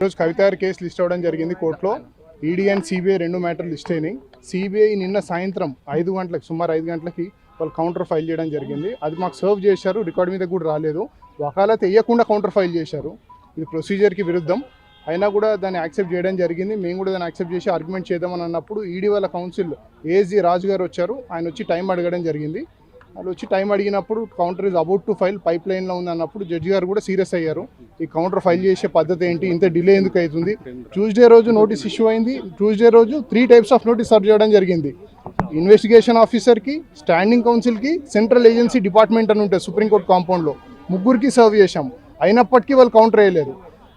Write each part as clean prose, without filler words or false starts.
ఈరోజు కవిత గారి case list అవ్వడం జరిగింది కోర్టులో. ఈడీ అండ్ సిబిఐ రెండు మ్యాటర్లు లిస్ట్ అయినాయి. సిబిఐ నిన్న సాయంత్రం 5 గంటలకు సుమారు 5 గంటలకి వాళ్ళు కౌంటర్ ఫైల్ చేయడం జరిగింది. అది మాకు సర్వ్ చేశారు, రికార్డ్ మీద కూడా రాలేదు. వకాలత్ వేయకుండా కౌంటర్ ఫైల్ చేశారు. ఇది ప్రొసీజర్కి విరుద్ధం. అయినా కూడా దాన్ని యాక్సెప్ట్ చేయడం జరిగింది. మేము కూడా దాన్ని యాక్సెప్ట్ చేసి ఆర్గ్యుమెంట్ చేద్దామని అన్నప్పుడు ఈడీ వాళ్ళ కౌన్సిల్ ఏఎస్జీ రాజు గారు వచ్చారు. ఆయన వచ్చి టైం అడగడం జరిగింది. వాళ్ళు వచ్చి టైం అడిగినప్పుడు counter is about to file, pipe లైన్లో ఉంది అన్నప్పుడు జడ్జి గారు కూడా సీరియస్ అయ్యారు. ఈ కౌంటర్ ఫైల్ చేసే పద్ధతి ఏంటి, ఇంత డిలే ఎందుకు అవుతుంది? ట్యూస్డే రోజు నోటీస్ ఇష్యూ అయింది. ట్యూస్డే రోజు 3 టైప్స్ ఆఫ్ నోటీస్ సర్వ్ చేయడం జరిగింది. ఇన్వెస్టిగేషన్ ఆఫీసర్కి, స్టాండింగ్ కౌన్సిల్కి, సెంట్రల్ ఏజెన్సీ డిపార్ట్మెంట్ అని ఉంటుంది సుప్రీంకోర్టు కాంపౌండ్లో, ముగ్గురికి సర్వ్ చేశాం. అయినప్పటికీ వాళ్ళు కౌంటర్ వేయలేదు.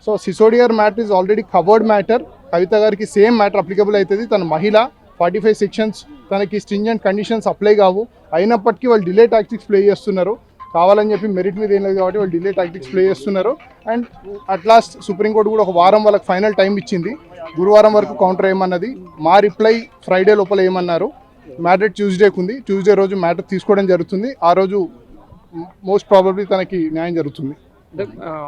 So Sisodia matter is already covered matter. Kavitha గారికి సేమ్ మ్యాటర్ అప్లికబుల్ అవుతుంది. తన మహిళ, 45 సెక్షన్స్ తనకి స్ట్రింజెంట్ కండిషన్స్ అప్లై కావు. అయినప్పటికీ వాళ్ళు డిలే టాక్టిక్స్ ప్లే చేస్తున్నారు. కావాలని చెప్పి మెరిట్ మీద ఏం లేదు కాబట్టి వాళ్ళు డిలే టాక్టిక్స్ ప్లే చేస్తున్నారు. అండ్ అట్ లాస్ట్ సుప్రీంకోర్టు కూడా ఒక వారం వాళ్ళకి ఫైనల్ టైం ఇచ్చింది. గురువారం వరకు కౌంటర్ ఏమన్నది. మా రిప్లై ఫ్రైడే లోపల ఏమన్నారు. మ్యాటర్ ట్యూస్డేకి ఉంది. ట్యూస్డే రోజు మ్యాటర్ తీసుకోవడం జరుగుతుంది. ఆ రోజు మోస్ట్ ప్రాబబ్లీ తనకి న్యాయం జరుగుతుంది.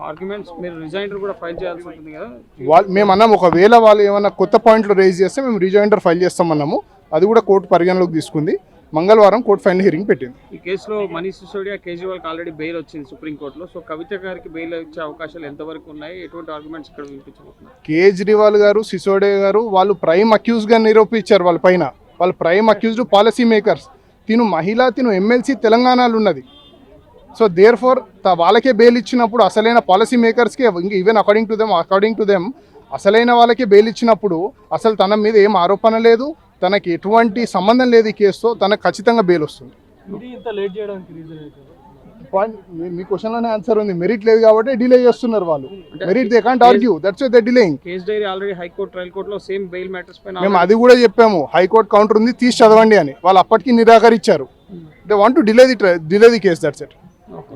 ఆర్గ్యుమెంట్స్ మీరు రిజైండర్ కూడా ఫైల్ చేయాల్సి ఉంటుంది కదా. మేము అన్నాము ఒకవేళ వాళ్ళు ఏమైనా కొత్త పాయింట్లు రేజ్ చేస్తే మేము రిజైండర్ ఫైల్ చేస్తామన్నాము. అది కూడా కోర్టు పరిగణలోకి తీసుకుంది. మంగళవారం కోర్టు ఫైనల్ హియరింగ్ పెట్టింది. ఈ కేసులో మనీష్ సిసోడియా, కేజ్రీవాల్కి ఆల్రెడీ బెయిల్ వచ్చింది సుప్రీంకోర్టులో. సో కవిత గారికి బెయిల్ వచ్చే అవకాశాలు ఎంతవరకు ఉన్నాయి? ఎటువంటి ఆర్గ్యుమెంట్స్ ఇక్కడ వినిపించబోతున్నారు? కేజ్రీవాల్ గారు, సిసోడియా గారు వాళ్ళు ప్రైమ్ అక్యూజ్గా నిరూపించారు. వాళ్ళ పైన వాళ్ళు ప్రైమ్ అక్యూజ్డ్ పాలసీ మేకర్స్. తిను మహిళ, తిను ఎమ్మెల్సీ తెలంగాణలో ఉన్నది. సో దేర్ ఫోర్ వాళ్ళకే బెయిల్ ఇచ్చినప్పుడు అసలైన పాలసీ మేకర్స్కి, ఈవెన్ అకార్డింగ్ టు దెమ్ అసలైన వాళ్ళకే బెయిల్ ఇచ్చినప్పుడు అసలు తన మీద ఏం ఆరోపణ లేదు, తనకి ఎటువంటి సంబంధం లేదు ఈ కేసుతో, తనకు ఖచ్చితంగా బెయిల్ వస్తుంది. మీ క్వశ్చన్లోనే ఆన్సర్ ఉంది. మెరిట్ లేదు కాబట్టి డిలే చేస్తున్నారు వాళ్ళు. Merit they can't argue, that's why they delaying. Case diary already high court, trial కోర్టులో సేమ్ బెయిల్ మ్యాటర్స్ పైన మేము అది కూడా చెప్పాము. హైకోర్టు కౌంటర్ ఉంది, తీసి చదవండి అని. వాళ్ళు అప్పటికి నిరాకరించారు. They want to delay the case, that's it. Okay.